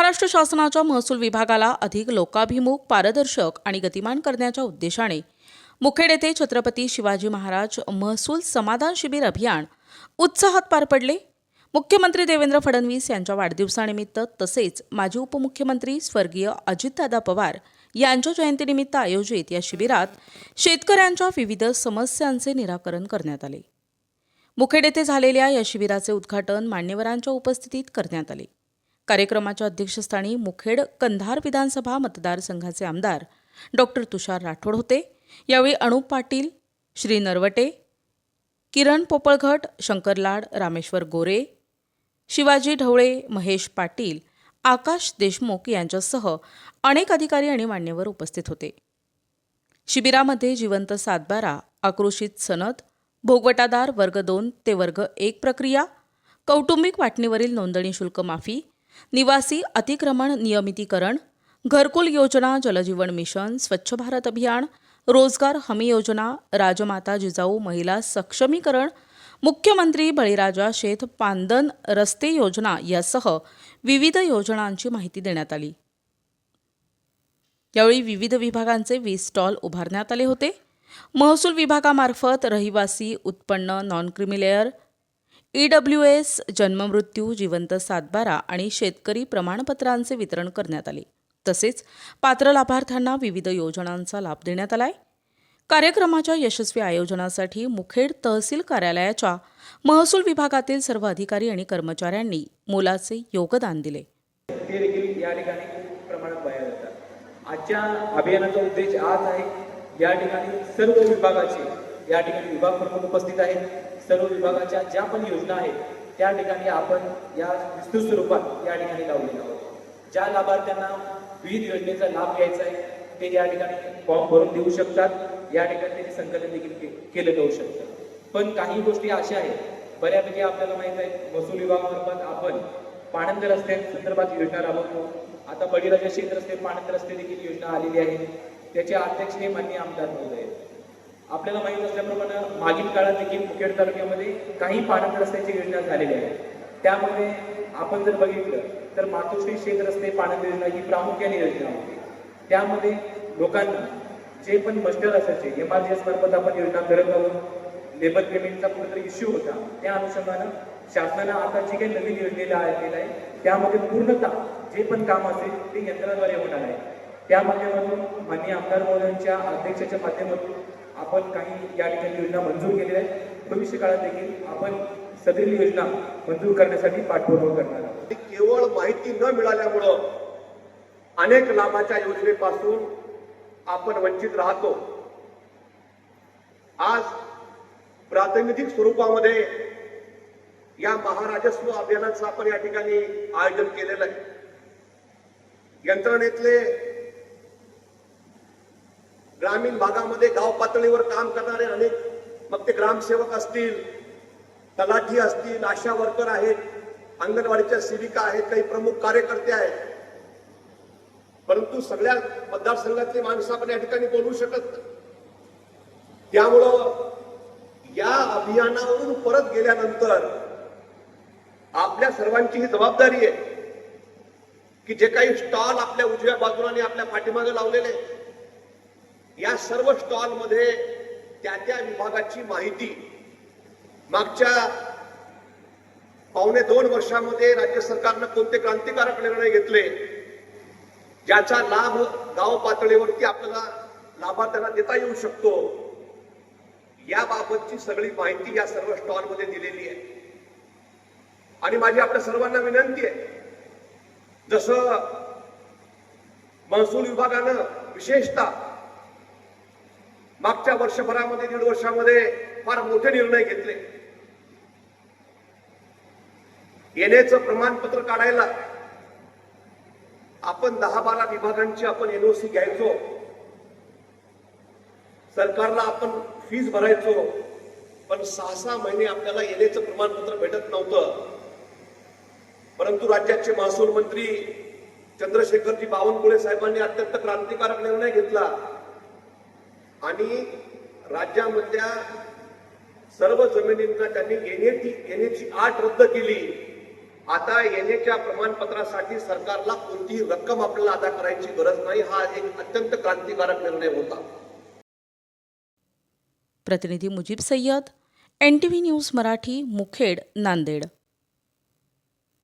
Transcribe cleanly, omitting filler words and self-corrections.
महाराष्ट्र शासनाच्या महसूल विभागाला अधिक लोकाभिमुख, पारदर्शक आणि गतिमान करण्याच्या उद्देशाने मुखेड येथे छत्रपती शिवाजी महाराज महसूल समाधान शिबिर अभियान उत्साहात पार पडले. मुख्यमंत्री देवेंद्र फडणवीस यांच्या वाढदिवसानिमित्त तसेच माजी उपमुख्यमंत्री स्वर्गीय अजितदादा पवार यांच्या जयंतीनिमित्त आयोजित या शिबिरात शेतकऱ्यांच्या विविध समस्यांचे निराकरण करण्यात आले. मुखेड येथे झालेल्या या शिबिराचे उद्घाटन मान्यवरांच्या उपस्थितीत करण्यात आले. कार्यक्रमाच्या अध्यक्षस्थानी मुखेड कंधार विधानसभा मतदारसंघाचे आमदार डॉक्टर तुषार राठोड होते. यावेळी अनुप पाटील, श्री नरवटे, किरण पोपळघट, शंकर लाड, रामेश्वर गोरे, शिवाजी ढवळे, महेश पाटील, आकाश देशमुख यांच्यासह अनेक अधिकारी आणि मान्यवर उपस्थित होते. शिबिरामध्ये जिवंत सातबारा, आक्रोशित सनद, भोगवटादार वर्ग 2 ते वर्ग 1 प्रक्रिया, कौटुंबिक वाटणीवरील नोंदणी शुल्क माफी, निवासी अतिक्रमण नियमितीकरण, घरकुल योजना, जलजीवन मिशन, स्वच्छ भारत अभियान, रोजगार हमी योजना, राजमाता जिजाऊ महिला सक्षमीकरण, मुख्यमंत्री बळीराजा शेत पांदन रस्ते योजना यासह विविध योजनांची माहिती देण्यात आली. यावेळी विविध विभागांचे 20 स्टॉल उभारण्यात आले होते. महसूल विभागामार्फत रहिवासी उत्पन्न, नॉन क्रिमिलेअर, EWS, जन्ममृत्यू, जिवंत सातबारा आणि शेतकरी प्रमाणपत्रांचे वितरण करण्यात आले. तसेच पात्र लाभार्थ्यांना विविध योजनांचा लाभ देण्यात आलाय. कार्यक्रमाच्या यशस्वी आयोजनासाठी मुखेड तहसील कार्यालयाच्या महसूल विभागातील सर्व अधिकारी आणि कर्मचाऱ्यांनी मोलाचे योगदान दिले. ते देखील या ठिकाणी खूप प्रमाणात बाहेर येतात. आजच्या अभियानाचा उद्देश आज आहे या ठिकाणी सर्व विभागाचे या ठिकाणी विभाग प्रमुख उपस्थित आहेत. सर्व विभागाच्या ज्या पण योजना आहेत त्या ठिकाणी आपण या विस्तृत स्वरूपात या ठिकाणी लावलेल्या आहोत. ज्या लाभार्थ्यांना विविध योजनेचा लाभ घ्यायचा आहे ते या ठिकाणी फॉर्म भरून देऊ शकतात. या ठिकाणी त्याचे संकलन देखील केलं जाऊ शकतं. पण काही गोष्टी अशा आहेत बऱ्यापैकी आपल्याला माहित आहे महसूल विभागामार्फत आपण पाणंद रस्त्यांसंदर्भात योजना राबवतो. आता बळीराजा शेत रस्ते पाणंद रस्ते देखील योजना आलेली आहे. त्याचे अध्यक्ष हे माननीय आमदार महोदय. आपल्याला माहित असल्याप्रमाणे मागील काळात देखील मुखेड तालुक्यामध्ये काही पाणंद रस्त्याची योजना झालेली आहे. त्यामध्ये आपण जर बघितलं तर मातोश्री शेत रस्ते पाणंद योजना ही प्रामुख्याने योजना होती. त्यामध्ये लोकांना जे पण मस्टर असायचे MRGS मार्फत आपण योजना करत आहोत. लेबर पेमेंटचा कुठेतरी इश्यू होता. त्या अनुषंगानं शासनानं आता जी काही नवीन योजनेला आलेलं आहे त्यामध्ये पूर्णतः जे पण काम असेल ते यंत्राद्वारे होणार आहे. त्या माध्यमातून माननीय आमदार महोदयांच्या अध्यक्षाच्या माध्यमातून आपण काही या ठिकाणी योजना मंजूर केलेल्या आहेत. भविष्य काळात देखील आपण सदरील योजना मंजूर करण्यासाठी पाठपुरावा करणार आहोत. केवळ माहिती न मिळाल्यामुळं अनेक लाभाच्या योजनेपासून आपण वंचित राहतो. आज प्रातिनिधिक स्वरूपामध्ये या महाराजस्व अभियानाचं आपण या ठिकाणी आयोजन केलेलं आहे. यंत्रणेतले ग्रामीण भागामध्ये गाव पातळीवर काम करणारे अनेक, मग ते ग्रामसेवक असतील, तलाठी असतील, आशा वर्कर आहेत, अंगणवाडीच्या सेविका आहेत, काही प्रमुख कार्यकर्ते आहेत. परंतु सगळ्या मतदारसंघातली माणसं आपण या ठिकाणी बोलू शकत नाही. त्यामुळं या अभियानावरून परत गेल्यानंतर आपल्या सर्वांची ही जबाबदारी आहे की जे काही स्टॉल आपल्या उजव्या बाजूला आणि आपल्या पाठीमागे लावलेले या सर्व स्टॉल मध्ये त्या त्या विभागाची माहिती मागच्या 1.5-2 वर्षामध्ये राज्य सरकारनं कोणते क्रांतिकारक निर्णय घेतले ज्याचा लाभ गाव पातळीवरती आपल्याला लाभार्थ्यांना देता येऊ शकतो याबाबतची सगळी माहिती या सर्व स्टॉल मध्ये दिलेली आहे. आणि माझी आपल्या सर्वांना विनंती आहे, जसं महसूल विभागानं विशेषतः मागच्या वर्षभरामध्ये 1.5 वर्षामध्ये फार मोठे निर्णय घेतले. येण्याचं प्रमाणपत्र काढायला आपण 10-12 विभागांची आपण NOC घ्यायचो. सरकारला आपण फीस भरायचो, पण 6-6 महिने आपल्याला येण्याचं प्रमाणपत्र भेटत नव्हतं. परंतु राज्याचे महसूल मंत्री चंद्रशेखरजी बावनकुळे साहेबांनी अत्यंत क्रांतिकारक निर्णय घेतला आणि राज्यामधल्या सर्व जमिनींना त्यांनी येण्याची अट रद्द केली आता येण्याच्या प्रमाणपत्रासाठी सरकारला कोणतीही रक्कम आपल्याला अदा करायची गरज नाही. हा एक अत्यंत क्रांतिकारक निर्णय होता. प्रतिनिधी मुजीब सय्यद, NTV न्यूज मराठी, मुखेड, नांदेड.